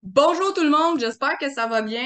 Bonjour tout le monde, j'espère que ça va bien.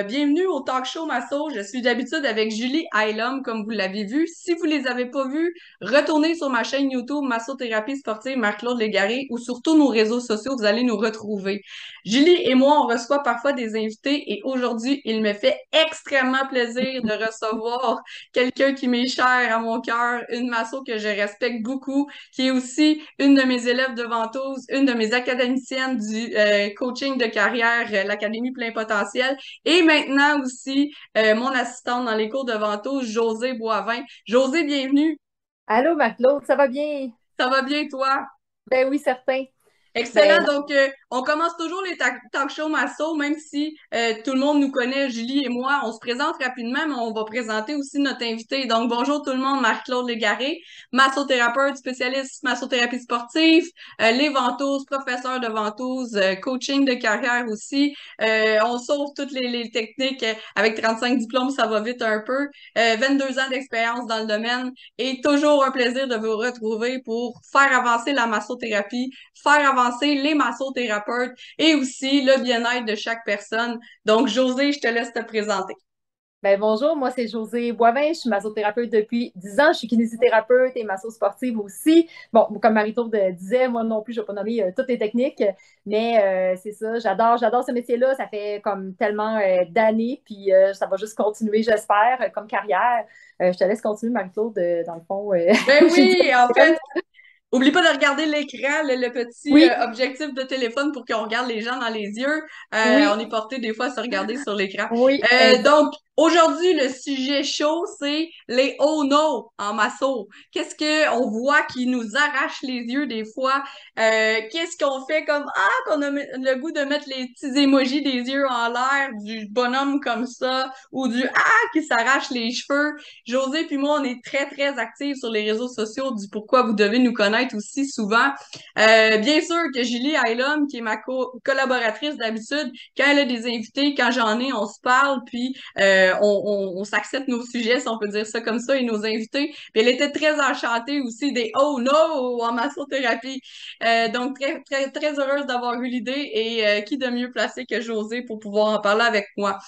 Bienvenue au Talk Show Masso. Je suis d'habitude avec Julie Ailum, comme vous l'avez vu. Si vous les avez pas vus, retournez sur ma chaîne YouTube Massothérapie sportive Marc-Claude Légaré ou sur tous nos réseaux sociaux, vous allez nous retrouver. Julie et moi, on reçoit parfois des invités et aujourd'hui, il me fait extrêmement plaisir de recevoir quelqu'un qui m'est cher à mon cœur, une masso que je respecte beaucoup, qui est aussi une de mes élèves de ventouse, une de mes académiciennes du coaching de carrière, l'Académie Plein Potentiel, et maintenant aussi mon assistante dans les cours de ventouse, Josée Boivin. Josée, bienvenue. Allô, Marc-Claude, ça va bien? Ça va bien, toi? Ben oui, certain. Excellent. Ben, Donc, on commence toujours les talk show masso, même si tout le monde nous connaît, Julie et moi. On se présente rapidement, mais on va présenter aussi notre invité. Donc, bonjour tout le monde, Marc-Claude Légaré, massothérapeute, spécialiste massothérapie sportive, les ventouses, professeur de ventouses, coaching de carrière aussi. On sauve toutes les techniques avec 35 diplômes, ça va vite un peu. 22 ans d'expérience dans le domaine et toujours un plaisir de vous retrouver pour faire avancer la massothérapie, faire avancer les massothérapeutes et aussi le bien-être de chaque personne. Donc, José, je te laisse te présenter. bonjour, moi c'est Josée Boivin, je suis massothérapeute depuis 10 ans, je suis kinésithérapeute et masso-sportive aussi. Bon, comme Marie-Tourde disait, moi non plus, je ne vais pas nommer toutes les techniques, mais c'est ça, j'adore ce métier-là, ça fait comme tellement d'années, puis ça va juste continuer, j'espère, comme carrière. Je te laisse continuer, Marie-Claude, dans le fond. Ben J'ai dit oui, en elle. fait, oublie pas de regarder l'écran, le petit Oui, objectif de téléphone pour qu'on regarde les gens dans les yeux. On oui, est porté des fois à se regarder sur l'écran. oui, exact. Donc, aujourd'hui, le sujet chaud, c'est les oh no en masso. Qu'est-ce qu'on voit qui nous arrache les yeux des fois? Qu'est-ce qu'on fait comme qu'on a le goût de mettre les petits émojis des yeux en l'air, du bonhomme comme ça, ou du qui s'arrache les cheveux. José puis moi, on est très, très actifs sur les réseaux sociaux du pourquoi vous devez nous connaître aussi souvent. Bien sûr que Julie Ailum, qui est ma collaboratrice d'habitude, quand elle a des invités, quand j'en ai, on se parle, puis on s'accepte nos sujets, si on peut dire ça comme ça, et nos invités. Puis elle était très enchantée aussi des «Oh no» en massothérapie. Donc, très, très, très heureuse d'avoir eu l'idée et qui de mieux placé que José pour pouvoir en parler avec moi.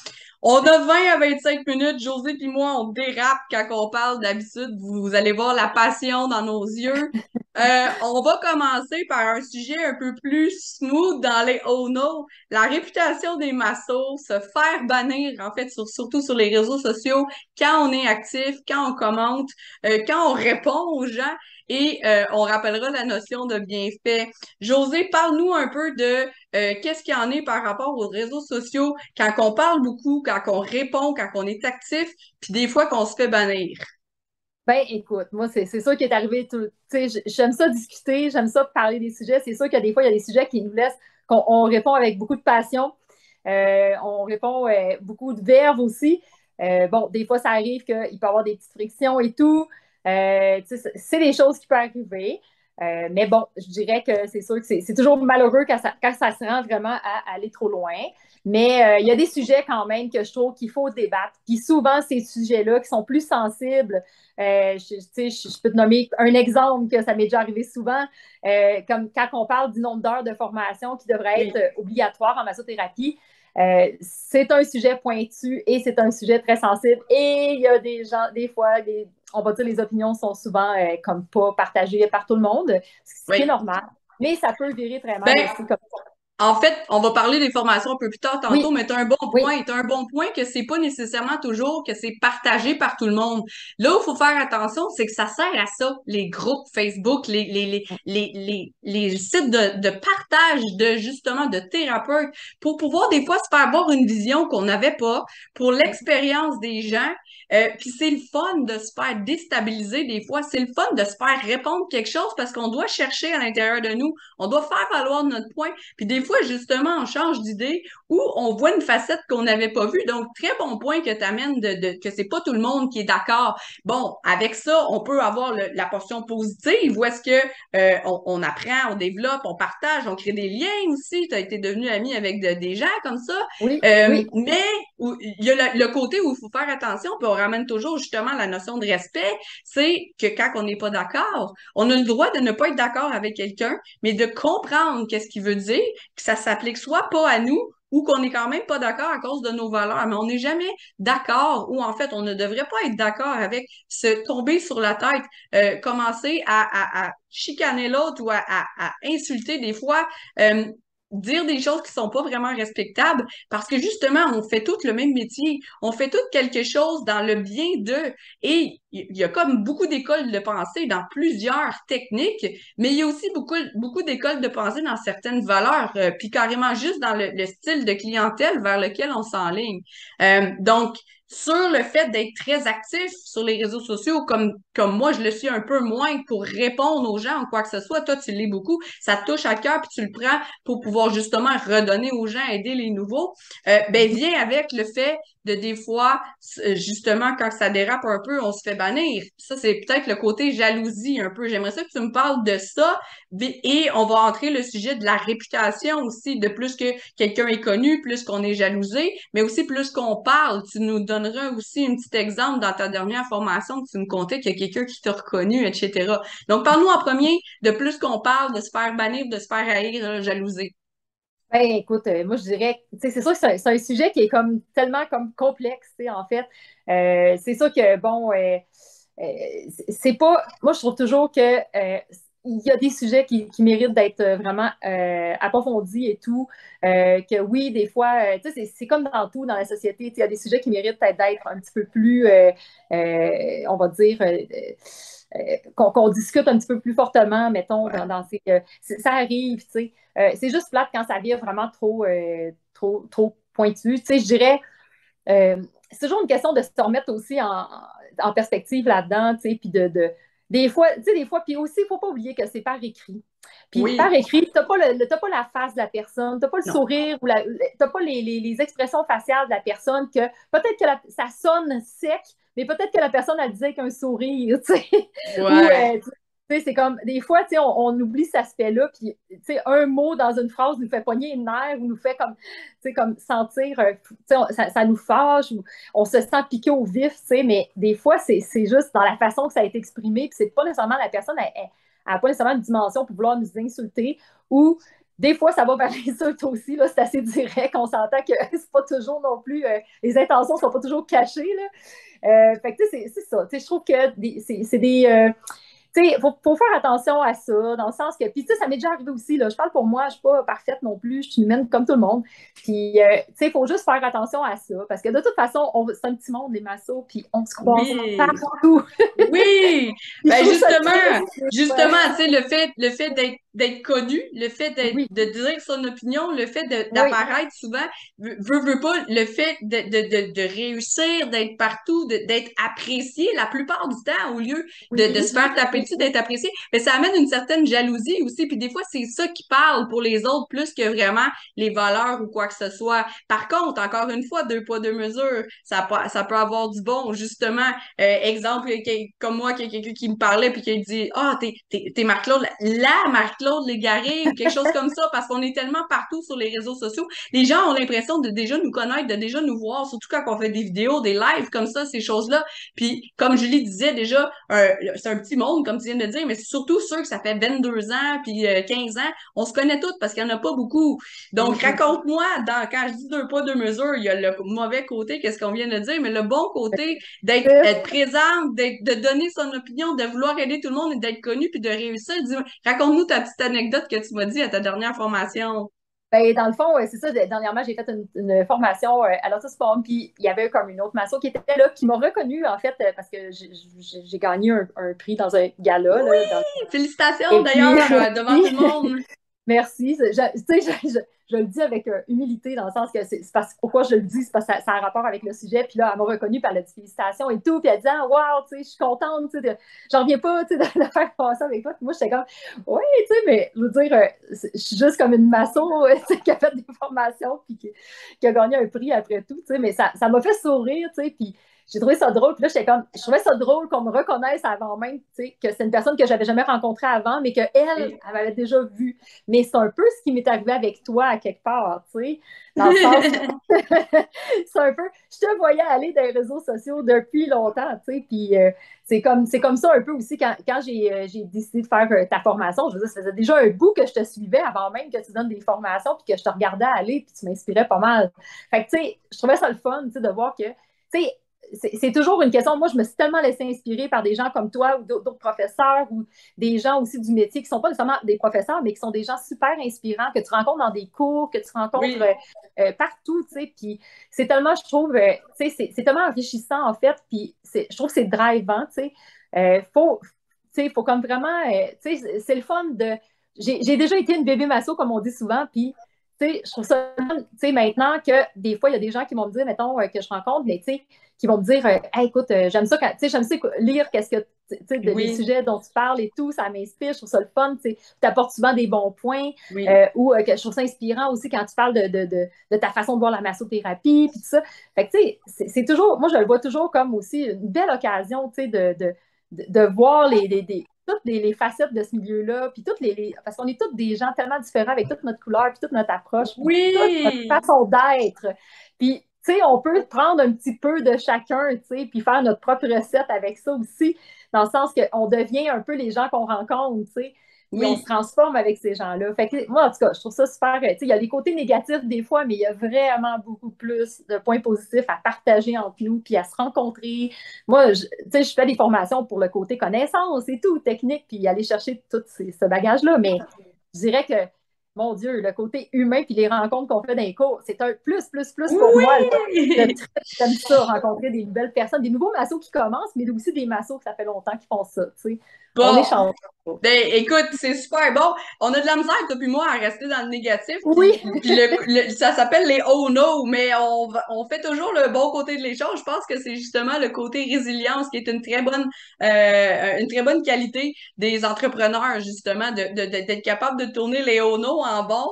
On a 20 à 25 minutes. José puis moi, on dérape quand on parle d'habitude. Vous allez voir la passion dans nos yeux. On va commencer par un sujet un peu plus smooth dans les oh no. La réputation des massos, se faire bannir, en fait, surtout sur les réseaux sociaux, quand on est actif, quand on commente, quand on répond aux gens. Et on rappellera la notion de bienfait. José, parle-nous un peu de qu'est-ce qu'il y en est par rapport aux réseaux sociaux quand on parle beaucoup, quand on répond, quand on est actif, puis des fois qu'on se fait bannir. Ben, écoute, moi, c'est sûr qu'il est arrivé tout. Tu sais, j'aime ça discuter, j'aime ça parler des sujets. C'est sûr que des fois, il y a des sujets qui nous laissent, qu'on on répond avec beaucoup de passion. On répond beaucoup de verve aussi. Bon, des fois, ça arrive qu'il peut y avoir des petites frictions et tout. Tu sais, c'est des choses qui peuvent arriver. Mais bon, je dirais que c'est sûr que c'est toujours malheureux quand ça se rend vraiment à aller trop loin. Mais il y a des sujets quand même que je trouve qu'il faut débattre. Puis souvent, ces sujets-là qui sont plus sensibles, je peux te nommer un exemple que ça m'est déjà arrivé souvent, comme quand on parle du nombre d'heures de formation qui devrait Oui. être obligatoire en massothérapie. C'est un sujet pointu et c'est un sujet très sensible. Et il y a des gens, des fois, on va dire les opinions sont souvent comme pas partagées par tout le monde, ce qui est Oui. normal. Mais ça peut virer très mal Ben, aussi. Comme... en fait, on va parler des formations un peu plus tard tantôt, Oui, mais tu un bon oui, point. Tu un bon point que c'est pas nécessairement toujours que c'est partagé par tout le monde. Là où il faut faire attention, c'est que ça sert à ça, les groupes Facebook, les sites de partage de justement de thérapeutes, pour pouvoir des fois se faire avoir une vision qu'on n'avait pas, pour l'expérience des gens. Puis c'est le fun de se faire déstabiliser des fois. C'est le fun de se faire répondre quelque chose parce qu'on doit chercher à l'intérieur de nous. On doit faire valoir notre point. Puis des fois, justement, on change d'idée ou on voit une facette qu'on n'avait pas vue. Donc, très bon point que tu amènes que c'est pas tout le monde qui est d'accord. Bon, avec ça, on peut avoir la portion positive où est-ce que on apprend, on développe, on partage, on crée des liens aussi. Tu as été devenu ami avec des gens comme ça. oui, oui. Mais il y a le côté où il faut faire attention, puis on ramène toujours justement la notion de respect, c'est que quand on n'est pas d'accord, on a le droit de ne pas être d'accord avec quelqu'un, mais de comprendre qu'est-ce qu'il veut dire, que ça s'applique soit pas à nous ou qu'on est quand même pas d'accord à cause de nos valeurs, mais on n'est jamais d'accord ou en fait, on ne devrait pas être d'accord avec se tomber sur la tête, commencer à chicaner l'autre ou à insulter des fois. Dire des choses qui sont pas vraiment respectables parce que justement, on fait tout le même métier, on fait tout quelque chose dans le bien d'eux et il y a comme beaucoup d'écoles de pensée dans plusieurs techniques, mais il y a aussi beaucoup d'écoles de pensée dans certaines valeurs, puis carrément juste dans le style de clientèle vers lequel on s'enligne. Donc, sur le fait d'être très actif sur les réseaux sociaux, comme moi, je le suis un peu moins pour répondre aux gens ou quoi que ce soit, toi, tu l'es beaucoup, ça te touche à cœur, puis tu le prends pour pouvoir justement redonner aux gens, aider les nouveaux, ben vient avec le fait de des fois, justement, quand ça dérape un peu, on se fait bannir. Ça, c'est peut-être le côté jalousie un peu. J'aimerais ça que tu me parles de ça et on va entrer le sujet de la réputation aussi, de plus que quelqu'un est connu, plus qu'on est jalousé, mais aussi plus qu'on parle. Tu nous donneras aussi un petit exemple dans ta dernière formation que tu me contais qu'il y a quelqu'un qui t'a reconnu, etc. Donc, parle-nous en premier de plus qu'on parle, de se faire bannir, de se faire haïr, jalouser. Ben, écoute, moi, je dirais, tu sais, c'est sûr que c'est un sujet qui est comme tellement comme complexe, tu sais, en fait. C'est sûr que, bon, c'est pas. Moi, je trouve toujours que il y a des sujets qui méritent d'être vraiment approfondis et tout. Que oui, des fois, tu sais, c'est comme dans tout dans la société. Il y a des sujets qui méritent peut-être d'être un petit peu plus, on va dire, qu'on discute un petit peu plus fortement, mettons, Ouais. dans ces. Ça arrive, tu sais. C'est juste plate quand ça vient vraiment trop pointu. Tu sais, je dirais. C'est toujours une question de se remettre aussi en perspective là-dedans, tu sais, puis des fois, tu sais, des fois, puis aussi, il ne faut pas oublier que c'est par écrit. Puis par Oui. écrit, tu n'as pas, t'as pas la face de la personne, tu n'as pas le Non. sourire, tu n'as pas les expressions faciales de la personne, que peut-être que ça sonne sec, mais peut-être que la personne, elle disait qu'un sourire, tu sais, ou, Ouais. tu sais, c'est comme, des fois, tu sais, on oublie cet aspect-là, puis, tu sais, un mot dans une phrase nous fait pogner une nerf ou nous fait comme, tu sais, comme sentir, tu sais, ça nous fâche, ou on se sent piqué au vif, tu sais, mais des fois, c'est juste dans la façon que ça a été exprimé, puis c'est pas nécessairement la personne, elle n'a pas nécessairement une dimension pour vouloir nous insulter, ou des fois, ça va vers l'insulte aussi, là, c'est assez direct, on s'entend que c'est pas toujours non plus, les intentions sont pas toujours cachées, là. Fait que, tu sais, c'est ça, tu sais, je trouve que c'est des... tu sais, faut faire attention à ça, dans le sens que, puis tu sais, ça m'est déjà arrivé aussi, là, je parle pour moi, je suis pas parfaite non plus, je suis humaine comme tout le monde, puis tu sais, il faut juste faire attention à ça, parce que de toute façon, c'est un petit monde, les massos, puis on se croise Oui. partout. Oui, Puis je ben trouve ça triste, justement, tu sais, le fait d'être connu, le fait oui, de dire son opinion, le fait oui, d'apparaître souvent, veut pas, le fait de réussir, d'être partout, d'être apprécié la plupart du temps au lieu de oui, se faire taper dessus, d'être apprécié, mais ça amène une certaine jalousie aussi, puis des fois, c'est ça qui parle pour les autres plus que vraiment les valeurs ou quoi que ce soit. Par contre, encore une fois, deux poids, deux mesures, ça peut avoir du bon, justement exemple, comme moi, quelqu'un qui me parlait puis qui dit ah, t'es Marc-Claude, la Marc-Claude Légaré ou quelque chose comme ça, parce qu'on est tellement partout sur les réseaux sociaux. Les gens ont l'impression de déjà nous connaître, de déjà nous voir, surtout quand on fait des vidéos, des lives comme ça, ces choses-là. Puis, comme Julie disait déjà, c'est un petit monde, comme tu viens de dire, mais c'est surtout ceux que ça fait 22 ans puis 15 ans, on se connaît toutes parce qu'il n'y en a pas beaucoup. Donc, oui. raconte-moi, quand je dis deux pas, deux mesures, il y a le mauvais côté, qu'est-ce qu'on vient de dire, mais le bon côté, d'être présente, de donner son opinion, de vouloir aider tout le monde et d'être connu puis de réussir. Raconte-nous ta petite anecdote que tu m'as dit à ta dernière formation. Ben, dans le fond, c'est ça. Dernièrement, j'ai fait une formation à Lotus Forum, puis il y avait comme une autre maçon qui était là, qui m'a reconnue, en fait, parce que j'ai gagné un prix dans un gala, là, Félicitations et puis, d'ailleurs devant tout le monde. merci. Tu sais, je le dis avec humilité, dans le sens que c'est parce pourquoi je le dis, c'est parce que ça a un rapport avec le sujet. Puis là, elle m'a reconnue, puis elle a dit félicitations et tout. Puis elle dit ah, wow, tu sais, je suis contente, tu sais, j'en reviens pas, tu sais, de faire passer avec toi. Puis moi, j'étais comme, oui, tu sais, mais je veux dire, je suis juste comme une maçon, tu sais, qui a fait des formations, puis qui a gagné un prix après tout, tu sais, mais ça m'a fait sourire, tu sais, puis j'ai trouvé ça drôle. Puis là, je trouvais ça drôle qu'on me reconnaisse avant même, tu sais, que c'est une personne que j'avais jamais rencontrée avant, mais qu'elle, elle m'avait déjà vue. Mais c'est un peu ce qui m'est arrivé avec toi, à quelque part, tu sais, dans le sens, c'est un peu, je te voyais aller dans les réseaux sociaux depuis longtemps, tu sais, puis c'est comme ça un peu aussi quand j'ai décidé de faire ta formation. Je veux dire, ça faisait déjà un bout que je te suivais avant même que tu donnes des formations, puis que je te regardais aller, puis tu m'inspirais pas mal. Fait que, tu sais, je trouvais ça le fun, tu sais, de voir que, tu sais, c'est toujours une question. Moi, je me suis tellement laissée inspirer par des gens comme toi ou d'autres professeurs ou des gens aussi du métier qui ne sont pas nécessairement des professeurs, mais qui sont des gens super inspirants que tu rencontres dans des cours, que tu rencontres partout, tu sais. Puis c'est tellement, je trouve, tu sais, c'est tellement enrichissant, en fait. Puis je trouve que c'est drivant, tu sais. Faut, tu sais, faut comme vraiment, tu sais, c'est le fun de... J'ai déjà été une bébé masso, comme on dit souvent, puis tu sais, je trouve ça, tu sais, maintenant que des fois, il y a des gens qui vont me dire, mettons, que je rencontre, mais tu sais, qui vont me dire, hey, écoute, j'aime ça, tu sais, j'aime ça lire qu'est-ce que, tu sais, les sujets dont tu parles et tout, ça m'inspire, je trouve ça le fun, tu sais, tu apportes souvent des bons points, ou que je trouve ça inspirant aussi quand tu parles de ta façon de voir la massothérapie, puis tout ça. Fait que, tu sais, c'est toujours, moi, je le vois toujours comme aussi une belle occasion, tu sais, de voir toutes les facettes de ce milieu-là, puis parce qu'on est tous des gens tellement différents avec toute notre couleur, puis toute notre approche, puis toute notre façon d'être. Puis, tu sais, on peut prendre un petit peu de chacun, tu sais, puis faire notre propre recette avec ça aussi, dans le sens qu'on devient un peu les gens qu'on rencontre, tu sais. Puis on se transforme avec ces gens-là. Fait que moi, en tout cas, je trouve ça super. Tu sais, il y a des côtés négatifs des fois, mais il y a vraiment beaucoup plus de points positifs à partager entre nous, puis à se rencontrer. Moi, tu sais, je fais des formations pour le côté connaissance et tout, technique, puis aller chercher tout ce bagage-là. Mais je dirais que, mon Dieu, le côté humain puis les rencontres qu'on fait dans les cours, c'est un plus pour moi. J'aime ça, rencontrer des nouvelles personnes, des nouveaux massos qui commencent, mais aussi des massos que ça fait longtemps qu'ils font ça. Tu sais. On échange. Ben, écoute, c'est super bon. On a de la misère, toi puis moi, à rester dans le négatif. Oui. Puis ça s'appelle les oh no, mais on fait toujours le bon côté de les choses. Je pense que c'est justement le côté résilience qui est une très bonne qualité des entrepreneurs, justement, d'être capable de tourner les oh no en bon,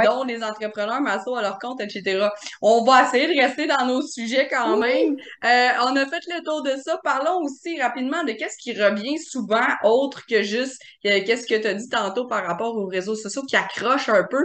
dont les entrepreneurs masso à leur compte, etc. On va essayer de rester dans nos sujets quand même. On a fait le tour de ça. Parlons aussi rapidement de qu'est-ce qui revient souvent autre que juste qu'est-ce que tu as dit tantôt par rapport aux réseaux sociaux qui accrochent un peu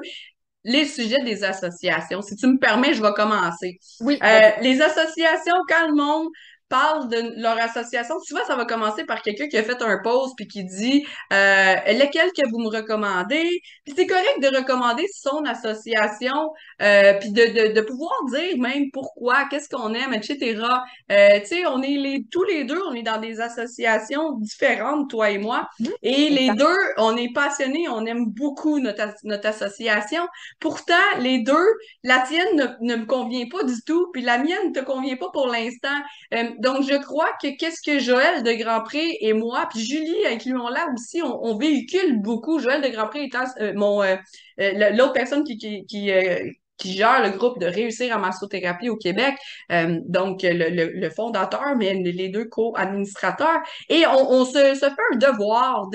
les sujets des associations. Si tu me permets, je vais commencer. Oui. Les associations, quand le monde parle de leur association, souvent ça va commencer par quelqu'un qui a fait un post puis qui dit lequel que vous me recommandez. Puis c'est correct de recommander son association, puis de pouvoir dire même pourquoi, qu'est-ce qu'on aime, etc. Tu sais, on est tous les deux, on est dans des associations différentes, toi et moi, et les deux, on est passionnés, on aime beaucoup notre association. Pourtant, les deux, la tienne ne me convient pas du tout, puis la mienne ne te convient pas pour l'instant. Donc, je crois que qu'est-ce que Joël de Grandpré et moi, puis Julie, incluons-la aussi, on véhicule beaucoup. Joël de Grandpré étant l'autre personne qui gère le groupe de Réussir en massothérapie au Québec, donc le fondateur, mais les deux co-administrateurs. Et on se fait un devoir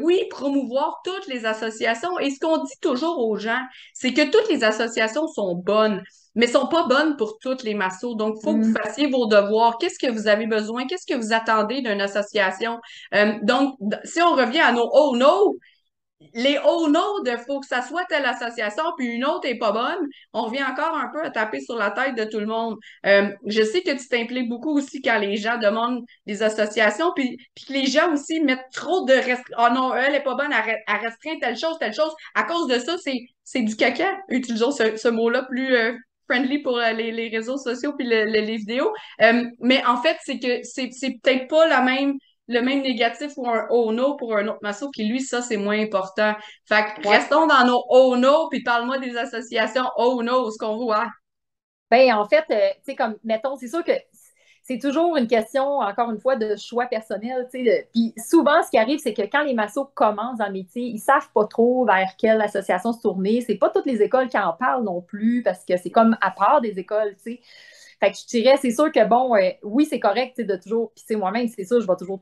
oui, promouvoir toutes les associations. Et ce qu'on dit toujours aux gens, c'est que toutes les associations sont bonnes, mais sont pas bonnes pour toutes les massos. Donc, il faut que vous fassiez vos devoirs. Qu'est-ce que vous avez besoin? Qu'est-ce que vous attendez d'une association? Donc, si on revient à nos oh no, les oh no de faut que ça soit telle association, puis une autre est pas bonne, on revient encore un peu à taper sur la tête de tout le monde. Je sais que tu t'impliques beaucoup aussi quand les gens demandent des associations, puis que les gens aussi mettent trop de restrictions. Oh non, elle est pas bonne, elle restreint telle chose, telle chose. À cause de ça, c'est du caca. Utilisons ce mot-là plus friendly pour les réseaux sociaux puis les vidéos. Mais en fait, c'est que c'est peut-être pas le même négatif ou un oh no pour un autre masso qui, lui, ça, c'est moins important. Fait que restons dans nos oh no, puis parle-moi des associations oh no, ce qu'on voit. Ben, en fait, tu sais, comme, mettons, c'est sûr que c'est toujours une question, encore une fois, de choix personnel, tu sais. Puis souvent, ce qui arrive, c'est que quand les massos commencent dans le métier, ils savent pas trop vers quelle association se tourner. C'est pas toutes les écoles qui en parlent non plus, parce que c'est comme à part des écoles, tu sais. Fait que je dirais, c'est sûr que bon, oui, c'est correct de toujours, puis moi-même, c'est sûr, je vais toujours,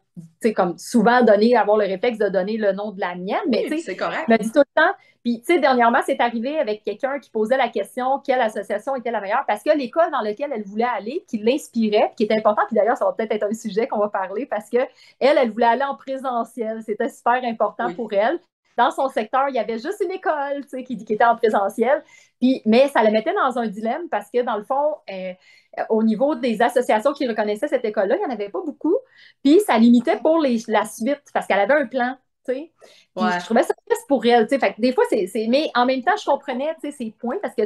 comme souvent avoir le réflexe de donner le nom de la mienne, mais Oui, tu sais, c'est correct. je me dis tout le temps, puis tu sais, dernièrement, c'est arrivé avec quelqu'un qui posait la question quelle association était la meilleure, parce que l'école dans laquelle elle voulait aller, qui l'inspirait, qui était important, puis d'ailleurs, ça va peut-être être un sujet qu'on va parler, parce que elle voulait aller en présentiel, c'était super important Oui. pour elle. Dans son secteur, il y avait juste une école qui était en présentiel. Puis, mais ça le mettait dans un dilemme parce que, dans le fond, au niveau des associations qui reconnaissaient cette école-là, il n'y en avait pas beaucoup. Puis, ça limitait pour la suite parce qu'elle avait un plan. Puis, Ouais. je trouvais ça triste pour elle. Fait que des fois, mais en même temps, je comprenais ses points parce que,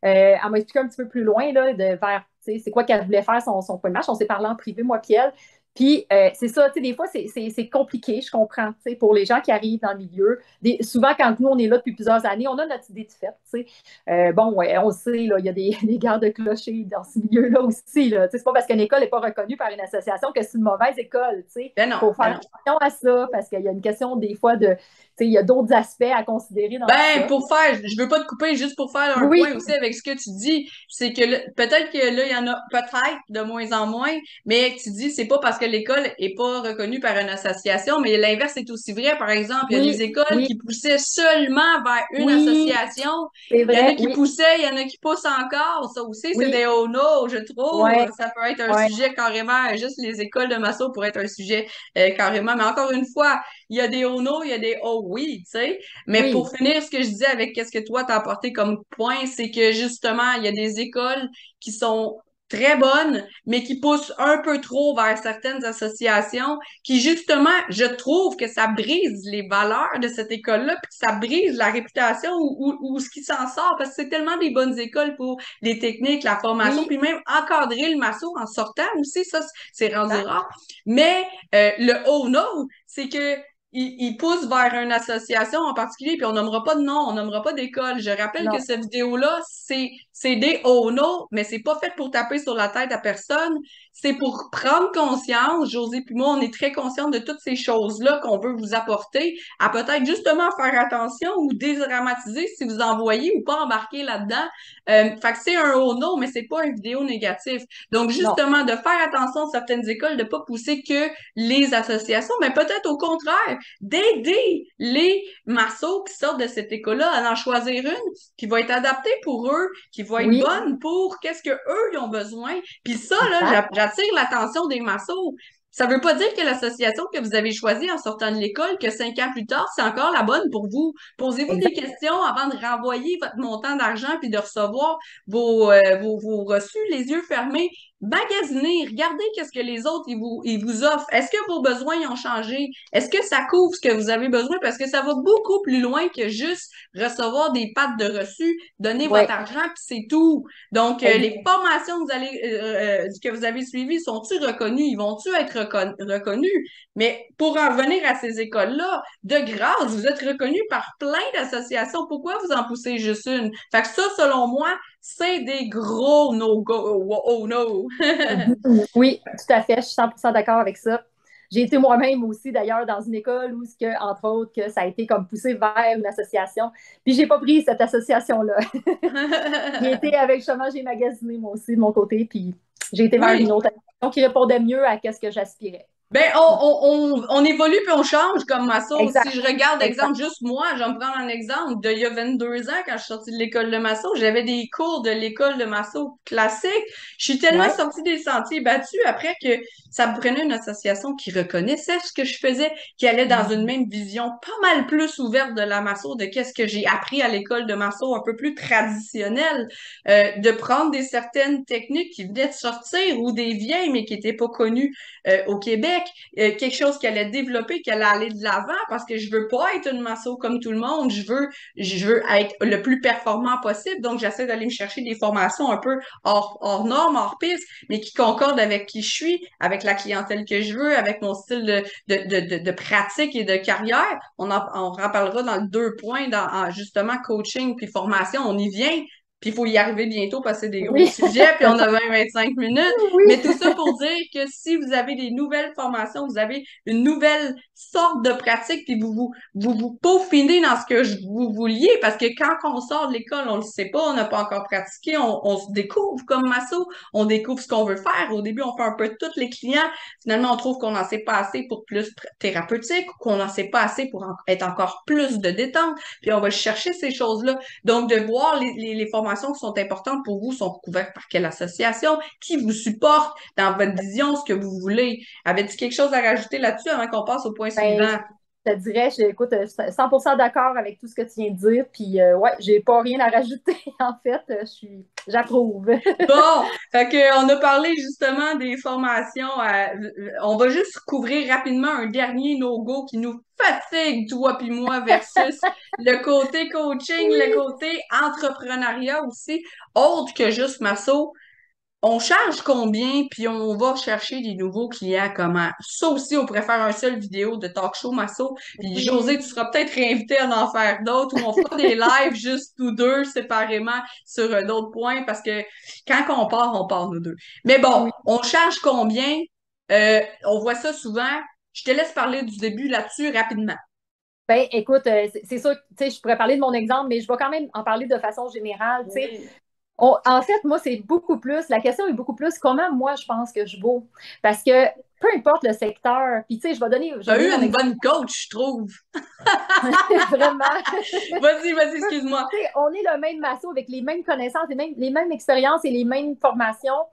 elle m'a expliqué un petit peu plus loin là, vers c'est quoi qu'elle voulait faire son point de match. On s'est parlé en privé, moi puis elle. Puis, c'est ça, des fois, c'est compliqué, je comprends, pour les gens qui arrivent dans le milieu. Souvent, quand nous, on est là depuis plusieurs années, on a notre idée de fait, bon, ouais, on sait, là, il y a des gardes-clochers dans ce milieu-là aussi, là. C'est pas parce qu'une école n'est pas reconnue par une association que c'est une mauvaise école, Il faut faire attention à ça, parce qu'il y a une question, des fois, il y a d'autres aspects à considérer dans tout ça. Je veux pas te couper juste pour faire un Oui, point aussi avec ce que tu dis, c'est que peut-être que là, il y en a peut-être de moins en moins, mais tu dis, c'est pas parce que l'école est pas reconnue par une association, mais l'inverse est aussi vrai. Par exemple, il y a des oui, écoles oui, qui poussaient seulement vers une oui, association. c'est Il y en a vrai, qui oui, poussaient, il y en a qui poussent encore. Ça aussi, c'est oui, des no je trouve. ouais, Ça peut être un ouais, sujet carrément, juste les écoles de masso pourraient être un sujet carrément. Mais encore une fois, il y a des no il y a des oh oui, tu sais. Mais pour oui, finir, ce que je disais avec qu'est-ce que toi t'as apporté comme point, c'est que justement, il y a des écoles qui sont très bonnes, mais qui poussent un peu trop vers certaines associations, qui justement, je trouve que ça brise les valeurs de cette école-là, puis que ça brise la réputation ou ce qui s'en sort, parce que c'est tellement des bonnes écoles pour les techniques, la formation, oui, puis même encadrer le masso en sortant aussi, ça, c'est rendu exact, rare. Mais le oh no, c'est que il pousse vers une association en particulier, puis on nommera pas de nom, on nommera pas d'école. Je rappelle que non, cette vidéo-là, c'est des oh no, mais c'est pas fait pour taper sur la tête à personne. C'est pour prendre conscience. José puis moi, on est très conscients de toutes ces choses-là qu'on veut vous apporter, à peut-être justement faire attention ou dédramatiser si vous en voyez ou pas embarquer là-dedans. Fait que c'est un oh no, mais c'est pas une vidéo négative. Donc, non, justement, de faire attention à certaines écoles, de pas pousser que les associations, mais peut-être au contraire, d'aider les massos qui sortent de cette école-là à en choisir une qui va être adaptée pour eux, qui va être oui, bonne pour qu'est-ce que eux ils ont besoin. Puis ça, là, exact, j'attire l'attention des massos. Ça veut pas dire que l'association que vous avez choisie en sortant de l'école, que 5 ans plus tard, c'est encore la bonne pour vous. Posez-vous des exact, questions avant de renvoyer votre montant d'argent puis de recevoir vos reçus les yeux fermés. Magasinez, regardez qu'est-ce que les autres ils vous offrent. Est-ce que vos besoins ils ont changé? Est-ce que ça couvre ce que vous avez besoin? Parce que ça va beaucoup plus loin que juste recevoir des pattes de reçus, donner votre ouais, argent, puis c'est tout. Donc, exact. les formations que vous avez suivies, sont-ils reconnues? Ils vont-ils être reconnus? Mais pour en revenir à ces écoles-là, de grâce, vous êtes reconnus par plein d'associations. Pourquoi vous en poussez juste une? Fait que ça, selon moi, c'est des gros no-go. Oh no! Oui, tout à fait, je suis 100% d'accord avec ça. J'ai été moi-même aussi, d'ailleurs, dans une école où, entre autres, que ça a été comme poussé vers une association. Puis, j'ai pas pris cette association-là. J'ai été avec, justement, j'ai magasiné moi aussi de mon côté, puis j'ai été vers une Oui, autre association qui répondait mieux à ce que j'aspirais. ben, on évolue puis on change comme masso. Si Exact, je regarde, exact. exemple, juste moi, je vais me prendre un exemple d'il y a 22 ans, quand je suis sortie de l'école de masso, j'avais des cours de l'école de masso classique. Je suis tellement Ouais. sortie des sentiers battus après que ça me prenait une association qui reconnaissait ce que je faisais, qui allait dans une Mhm. même vision pas mal plus ouverte de la masso, de qu'est-ce que j'ai appris à l'école de masso, un peu plus traditionnelle, de prendre des certaines techniques qui venaient de sortir ou des vieilles mais qui étaient pas connues au Québec, quelque chose qui allait développer, qui allait aller de l'avant parce que je veux pas être une masso comme tout le monde, je veux être le plus performant possible, donc j'essaie d'aller me chercher des formations un peu hors normes, hors piste, mais qui concordent avec qui je suis, avec la clientèle que je veux, avec mon style de pratique et de carrière. On en parlera dans le 2 points, justement coaching puis formation, on y vient. Puis il faut y arriver bientôt parce que c'est des gros Oui, sujets, puis on a 20-25 minutes. oui, Mais tout ça pour pour dire que si vous avez des nouvelles formations, vous avez une nouvelle sorte de pratique, puis vous peaufinez dans ce que vous vouliez, parce que quand on sort de l'école, on le sait pas, on n'a pas encore pratiqué, on se découvre comme masso, on découvre ce qu'on veut faire. Au début, on fait un peu tous les clients. Finalement, on trouve qu'on n'en sait pas assez pour plus thérapeutique, ou qu'on n'en sait pas assez pour être encore plus de détente, puis on va chercher ces choses-là. Donc, de voir les formations qui sont importantes pour vous sont couvertes par quelle association, qui vous supporte dans votre vision, ce que vous voulez. Avais-tu quelque chose à rajouter là-dessus avant qu'on passe au point Ben, suivant? je te dirais, écoute, je suis 100% d'accord avec tout ce que tu viens de dire. Puis, ouais, j'ai pas rien à rajouter. En fait, j'approuve. Bon, fait que on a parlé justement des formations. On va juste couvrir rapidement un dernier no-go qui nous fatigue, toi puis moi, versus le côté coaching, le Oui. côté entrepreneuriat aussi, autre que juste masso. On charge combien, puis on va chercher des nouveaux clients comment? Ça aussi, on pourrait faire un seul vidéo de talk show masso. Puis José, tu Oui. seras peut-être réinvité à en faire d'autres ou on fera des lives juste tous deux séparément sur d'autres points parce que quand on part nous deux. Mais bon, Oui. on charge combien? On voit ça souvent. Je te laisse parler du début là-dessus rapidement. Ben, écoute, c'est sûr, tu sais, je pourrais parler de mon exemple, mais je vais quand même en parler de façon générale, tu sais. Oui. En fait, moi, c'est beaucoup plus, la question est beaucoup plus comment moi je pense que je vaux. Parce que peu importe le secteur, puis tu sais, je vais T'as donner eu mon une exemple bonne coach, je trouve. vraiment. Vas-y, excuse-moi. Tu sais, on est le même masso avec les mêmes connaissances, les mêmes expériences et les mêmes formations.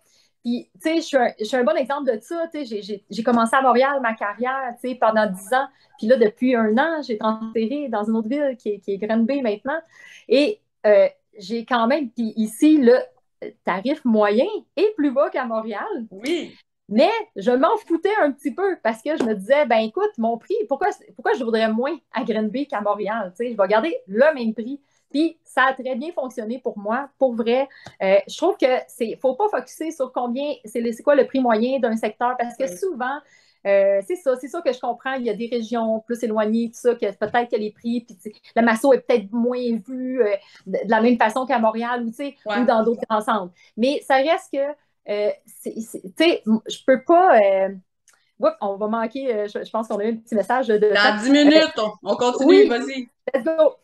Puis, tu sais, je suis un bon exemple de ça. Tu sais, j'ai commencé à Montréal ma carrière, tu sais, pendant 10 ans. Puis là, depuis un an, j'ai transféré dans une autre ville qui est Granby maintenant. Et j'ai quand même, puis ici, le tarif moyen est plus bas qu'à Montréal. Oui. Mais je m'en foutais un petit peu parce que je me disais, ben écoute, mon prix, pourquoi je voudrais moins à Granby qu'à Montréal? Tu sais, je vais garder le même prix. Puis ça a très bien fonctionné pour moi, pour vrai. Je trouve que faut pas focuser sur combien, c'est quoi le prix moyen d'un secteur parce que Oui. souvent, c'est ça que je comprends. Il y a des régions plus éloignées, tout ça, que peut-être que les prix, puis le masso est peut-être moins vu de la même façon qu'à Montréal ou Ouais. dans d'autres grands centres. Mais ça reste que tu sais, je peux pas. Oups, on va manquer. Je pense qu'on a eu un petit message de temps. Dans 10 minutes, on continue, Oui, vas-y. let's go.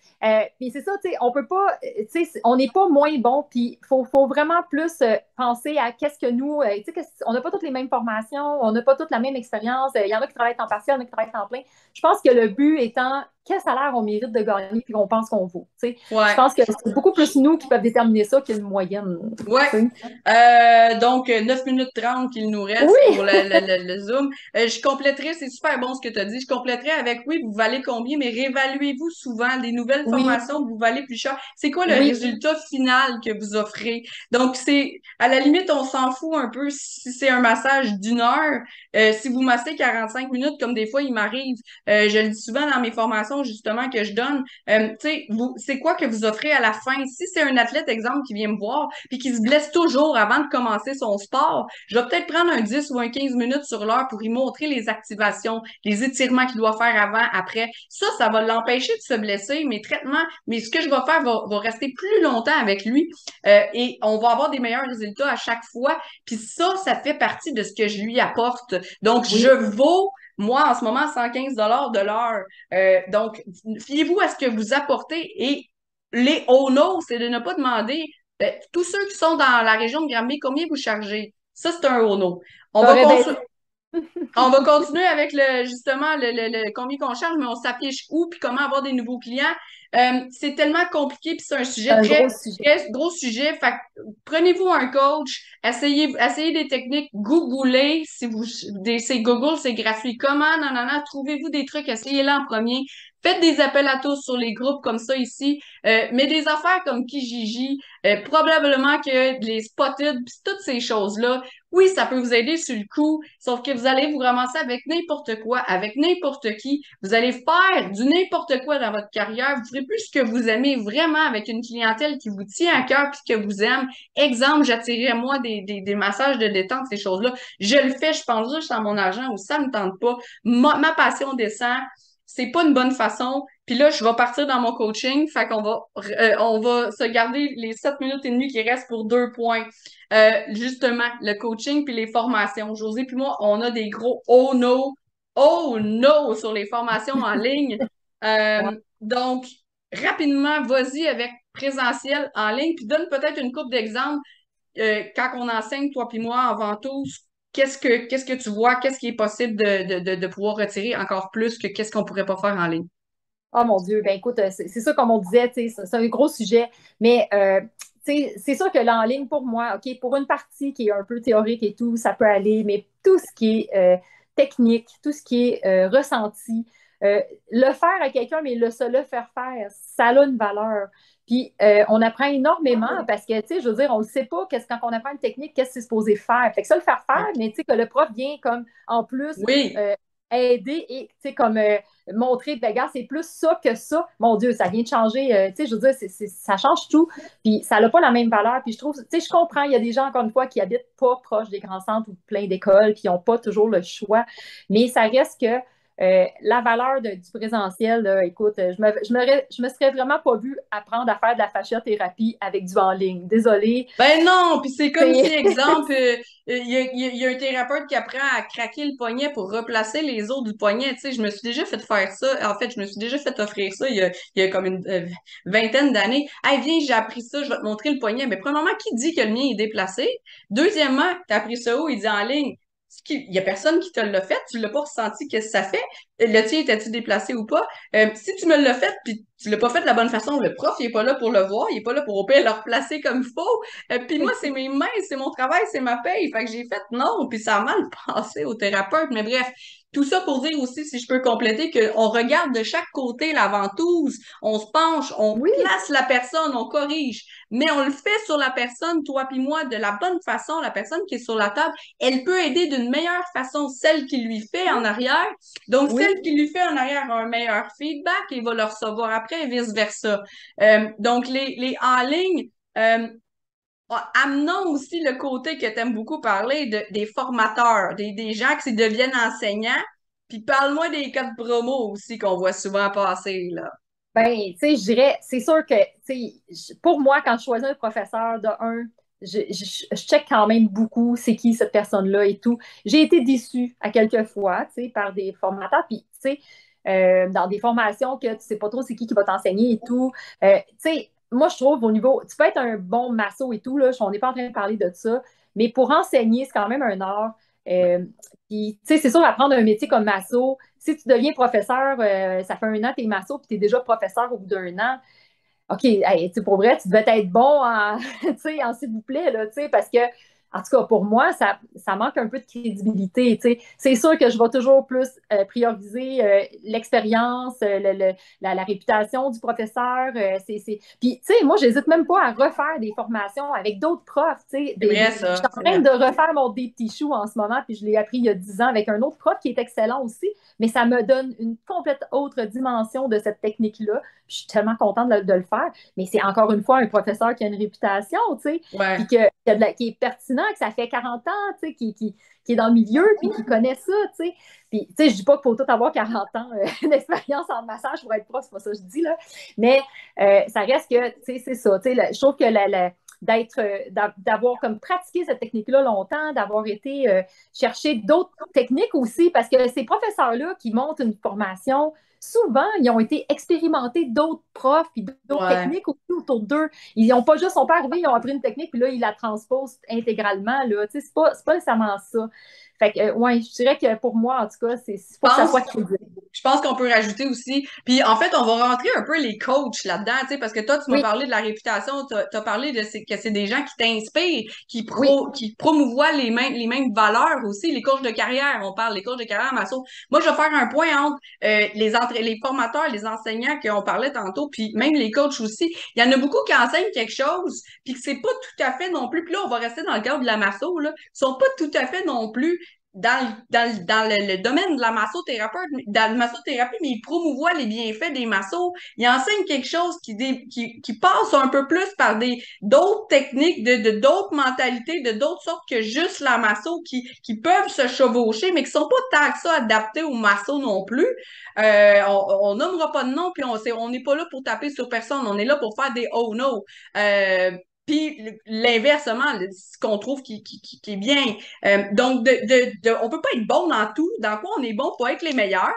Puis c'est ça, tu sais, on peut pas, tu sais, on n'est pas moins bon, puis faut vraiment plus penser à qu'est-ce que nous, tu sais, on n'a pas toutes les mêmes formations, on n'a pas toutes la même expérience, il y en a qui travaillent en partiel, il y en a qui travaillent en plein. Je pense que le but étant quel salaire on mérite de gagner, puis qu'on pense qu'on vaut, tu sais. Je Ouais. pense que c'est beaucoup plus nous qui peuvent déterminer ça qu'une moyenne, Ouais. tu sais. Donc, 9 minutes 30 qu'il nous reste Oui, pour le Zoom. Je compléterai, c'est super bon ce que tu as dit. Je compléterai avec oui, vous valez combien, mais réévaluez-vous souvent les nouvelles oui, formations, vous valez plus cher. C'est quoi le oui, résultat final que vous offrez? Donc, c'est à la limite, on s'en fout un peu si c'est un massage d'une heure. Si vous massez 45 minutes, comme des fois il m'arrive, je le dis souvent dans mes formations justement que je donne. Tu sais, c'est quoi que vous offrez à la fin? Si c'est un athlète, exemple, qui vient me voir, puis qui se blesse toujours avant de commencer son sport, je vais peut-être prendre un 10 ou un 15 minutes sur l'heure pour y montrer les activations, les étirements qu'il doit faire avant, après. Ça va l'empêcher de se blesser, mes traitements, mais ce que je vais faire va rester plus longtemps avec lui et on va avoir des meilleurs résultats à chaque fois. Puis ça fait partie de ce que je lui apporte. Donc, je oui. vaux moi, en ce moment, 115 de l'heure. Donc, fiez-vous à ce que vous apportez et les no, c'est de ne pas demander tous ceux qui sont dans la région de Granby, combien vous chargez? Ça, c'est un no. On va T'aurais bien. construire. On va continuer avec justement le combien qu'on charge, mais on s'affiche où puis comment avoir des nouveaux clients. C'est tellement compliqué puis c'est un C'est sujet un gros sujet. très gros sujet. Fait que prenez-vous un coach, essayez des techniques, googlez si c'est Google, c'est gratuit. Comment, nanana, trouvez-vous des trucs, essayez-les en premier. Faites des appels à tous sur les groupes comme ça ici. Mais des affaires comme Kijiji, probablement que les Spotted, puis toutes ces choses-là, oui, ça peut vous aider sur le coup, sauf que vous allez vous ramasser avec n'importe quoi, avec n'importe qui. Vous allez faire du n'importe quoi dans votre carrière. Vous ferez plus ce que vous aimez vraiment avec une clientèle qui vous tient à cœur puis que vous aime. Exemple, j'attirerais moi des massages de détente, ces choses-là. Je le fais, je pense juste à mon argent ou ça me tente pas. Ma passion descend. C'est pas une bonne façon. Puis là, je vais partir dans mon coaching. Fait qu'on on va se garder les 7 minutes et demie qui restent pour 2 points. Justement, le coaching puis les formations. José puis moi, on a des gros oh no sur les formations en ligne. Ouais. Donc, rapidement, vas-y avec présentiel en ligne, puis donne peut-être une couple d'exemples quand on enseigne, toi puis moi, en ventouse, qu'est-ce que tu vois, qu'est-ce qui est possible de pouvoir retirer encore plus que qu'est-ce qu'on pourrait pas faire en ligne? Oh mon Dieu, ben écoute, c'est ça comme on disait, c'est un gros sujet, mais c'est sûr que l'en ligne pour moi, OK, pour une partie qui est un peu théorique et tout, ça peut aller, mais tout ce qui est technique, tout ce qui est ressenti, euh, le faire à quelqu'un, mais se le faire faire, ça a une valeur. Puis on apprend énormément parce que, tu sais, je veux dire, on ne sait pas quand on apprend une technique, qu'est-ce que c'est supposé faire. Fait que ça, le faire faire, mais tu sais, que le prof vient comme en plus Oui, euh, aider et, tu sais, comme montrer, ben, gars, c'est plus ça que ça. Mon Dieu, ça vient de changer. Tu sais, je veux dire, ça change tout. Puis ça n'a pas la même valeur. Puis je trouve, tu sais, je comprends, il y a des gens, encore une fois, qui habitent pas proche des grands centres ou plein d'écoles, puis ils n'ont pas toujours le choix. Mais ça reste que la valeur du présentiel, là, écoute, je me serais vraiment pas vue apprendre à faire de la fasciathérapie avec du en ligne. Désolée. ben non, puis c'est comme si, C'est exemple, il y a un thérapeute qui apprend à craquer le poignet pour replacer les os du poignet. Tu sais, je me suis déjà fait faire ça. En fait, je me suis déjà fait offrir ça il y a comme une vingtaine d'années. Hey, viens, j'ai appris ça, je vais te montrer le poignet. Mais premièrement, qui dit que le mien est déplacé? Deuxièmement, t'as appris ça où? Il dit en ligne. Il y a personne qui te l'a fait, tu l'as pas ressenti, qu'est-ce que ça fait? Le tien, était-tu déplacé ou pas? Si tu me l'as fait, puis tu l'as pas fait de la bonne façon, le prof, il est pas là pour le voir, il est pas là pour au pire le replacer comme il faut. Puis moi, c'est mes mains, c'est mon travail, c'est ma paye. Fait que j'ai fait non, puis ça a mal passé au thérapeute. Mais bref, tout ça pour dire aussi, si je peux compléter, qu'on regarde de chaque côté la ventouse, on se penche, on oui, place la personne, on corrige, mais on le fait sur la personne, toi puis moi, de la bonne façon. La personne qui est sur la table, elle peut aider d'une meilleure façon celle qui lui fait en arrière. Donc, oui, celle qui lui fait en arrière a un meilleur feedback et va le recevoir après et vice-versa. Donc, les en ligne, amenons aussi le côté que tu aimes beaucoup parler des formateurs, des gens qui deviennent enseignants. Puis parle-moi des cas de promo aussi qu'on voit souvent passer, là. ben, tu sais, je dirais, c'est sûr que, tu sais, pour moi, quand je choisis un professeur, de un, je check quand même beaucoup c'est qui cette personne-là et tout. J'ai été déçue à quelques fois, tu sais, par des formateurs, puis, tu sais, dans des formations que tu sais pas trop c'est qui va t'enseigner et tout. Tu sais, moi, je trouve au niveau, tu peux être un bon masso et tout, là, on n'est pas en train de parler de ça, mais pour enseigner, c'est quand même un art. Euh, Puis, tu sais, c'est sûr, apprendre un métier comme masso, si tu deviens professeur, ça fait 1 an que tu es masso, puis tu es déjà professeur au bout d'1 an, OK, hey, pour vrai, tu devais être bon en, en s'il vous plaît, là, parce que, en tout cas, pour moi, ça manque un peu de crédibilité. C'est sûr que je vais toujours plus prioriser l'expérience, la réputation du professeur. Puis, moi, j'hésite même pas à refaire des formations avec d'autres profs. C'est vrai, Je suis ça. en train de refaire mon des petits choux en ce moment, puis je l'ai appris il y a 10 ans avec un autre prof qui est excellent aussi, mais ça me donne une complète autre dimension de cette technique-là. Je suis tellement contente de le faire, mais c'est encore une fois un professeur qui a une réputation, puis Ouais. qui est pertinent, que ça fait 40 ans, qui est dans le milieu, puis qui connaît ça, Puis, je dis pas qu'il faut tout avoir 40 ans d'expérience en massage pour être prof, c'est pas ça que je dis, là. Mais ça reste que, c'est ça, je trouve que d'avoir comme pratiqué cette technique-là longtemps, d'avoir été chercher d'autres techniques aussi, parce que ces professeurs-là qui montent une formation, souvent, ils ont été expérimentés d'autres profs et d'autres Ouais. techniques aussi autour d'eux. Ils n'ont pas juste, sont pas arrivés, ils ont appris une technique, puis là, ils la transposent intégralement. Là. C'est pas nécessairement ça. Fait que, ouais, je dirais que pour moi, en tout cas, il Je faut que ça pense soit crédible. Je pense qu'on peut rajouter aussi. Puis en fait, on va rentrer un peu les coachs là-dedans, tu sais, parce que toi, tu m'as Oui, parlé de la réputation, tu as parlé que c'est des gens qui t'inspirent, oui, qui promouvoient les mêmes valeurs aussi. Les coachs de carrière, on parle, les coachs de carrière, Masso. Moi, je vais faire un point entre les formateurs, les enseignants qu'on parlait tantôt, puis même les coachs aussi. Il y en a beaucoup qui enseignent quelque chose, puis que c'est pas tout à fait non plus. Puis là, on va rester dans le cadre de la Masso, là. Ils sont pas tout à fait non plus dans le domaine de la dans la massothérapie, mais il promouvoit les bienfaits des massos. Il enseigne quelque chose qui passe un peu plus par d'autres techniques, de d'autres mentalités, de d'autres sortes que juste la masso qui peuvent se chevaucher, mais qui sont pas tant que ça adaptés aux massos non plus. On nommera pas de nom, puis on n'est pas là pour taper sur personne. On est là pour faire des oh no. Puis l'inversement, ce qu'on trouve qui est bien. Donc, on peut pas être bon dans tout. Dans quoi on est bon pour être les meilleurs.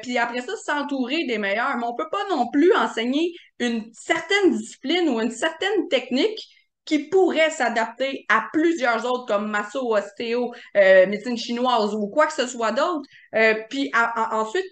Puis après ça, s'entourer des meilleurs. Mais on peut pas non plus enseigner une certaine discipline ou une certaine technique qui pourrait s'adapter à plusieurs autres comme masso, ostéo, médecine chinoise ou quoi que ce soit d'autre. Puis ensuite,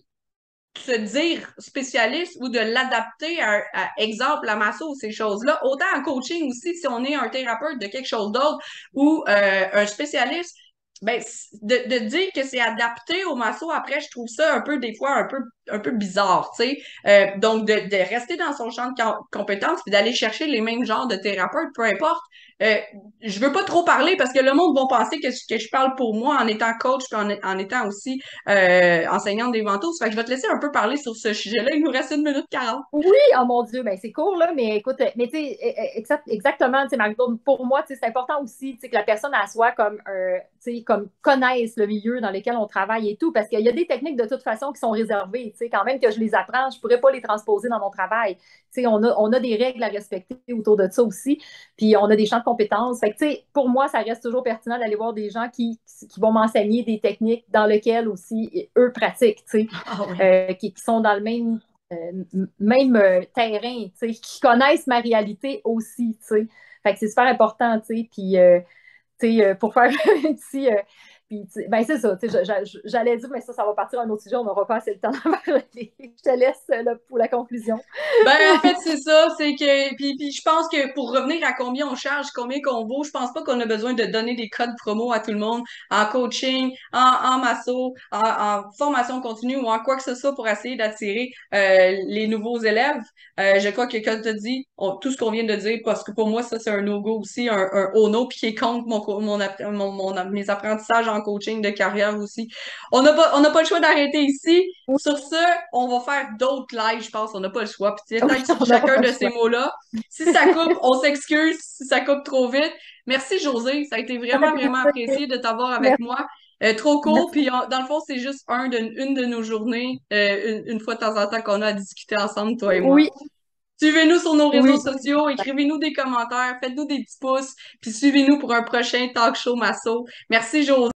se dire spécialiste ou de l'adapter à exemple, la masso ou ces choses-là. Autant en coaching aussi, si on est un thérapeute de quelque chose d'autre ou un spécialiste, ben, de dire que c'est adapté au masso, après, je trouve ça un peu, des fois, un peu bizarre, tu sais. Donc, de rester dans son champ de compétences puis d'aller chercher les mêmes genres de thérapeutes, peu importe. Euh, je veux pas trop parler parce que le monde va penser que je parle pour moi en étant coach puis en étant aussi enseignante des ventouses. Fait que je vais te laisser un peu parler sur ce sujet-là. Il nous reste 1 minute 40. Oui, oh mon Dieu, ben c'est court, là, mais écoute, mais tu sais, exactement, tu sais, Marie-Claude, pour moi, tu sais, c'est important aussi, tu sais, que la personne à soi, tu sais, comme connaisse le milieu dans lequel on travaille et tout, parce qu'il y a des techniques de toute façon qui sont réservées, tu sais, quand même que je les apprends, je pourrais pas les transposer dans mon travail. Tu sais, on a des règles à respecter autour de ça aussi, puis on a des champs de compétences. Fait que, tu sais, pour moi, ça reste toujours pertinent d'aller voir des gens qui vont m'enseigner des techniques dans lesquelles aussi eux pratiquent, tu sais, Ah oui. qui sont dans le même terrain, tu sais, qui connaissent ma réalité aussi, tu sais. Fait que c'est super important, tu sais, puis, tu sais, pour faire un petit... puis, ben c'est ça, tu sais, j'allais dire, mais ça va partir à un autre sujet, on n'aura pas assez le temps d'en parler. Je te laisse là, pour la conclusion. Ben, en fait, c'est ça, c'est que, puis je pense que pour revenir à combien on charge, combien qu'on vaut, je pense pas qu'on a besoin de donner des codes promo à tout le monde en coaching, en masso, en formation continue ou en quoi que ce soit pour essayer d'attirer les nouveaux élèves. Je crois que, comme tu as dit, tout ce qu'on vient de dire, parce que pour moi, ça, c'est un no-go aussi, un oh-no, puis qui est contre mes apprentissages en coaching de carrière aussi. On n'a pas le choix d'arrêter ici. Oui, Sur ce, on va faire d'autres lives, je pense. On n'a pas le choix. Puis oui, peut-être sur on n'aura chacun pas de le ces choix. mots-là. Si ça coupe, on s'excuse. Si ça coupe trop vite. Merci, José. Ça a été Ça fait vraiment, vraiment plaisir. apprécié de t'avoir avec Merci. moi. Trop court. Merci. Puis dans le fond, c'est juste une de nos journées, une fois de temps en temps qu'on a à discuter ensemble, toi et moi. Oui, Suivez-nous sur nos réseaux oui. sociaux, écrivez-nous des commentaires, faites-nous des petits pouces, puis suivez-nous pour un prochain talk show Masso. Merci, José.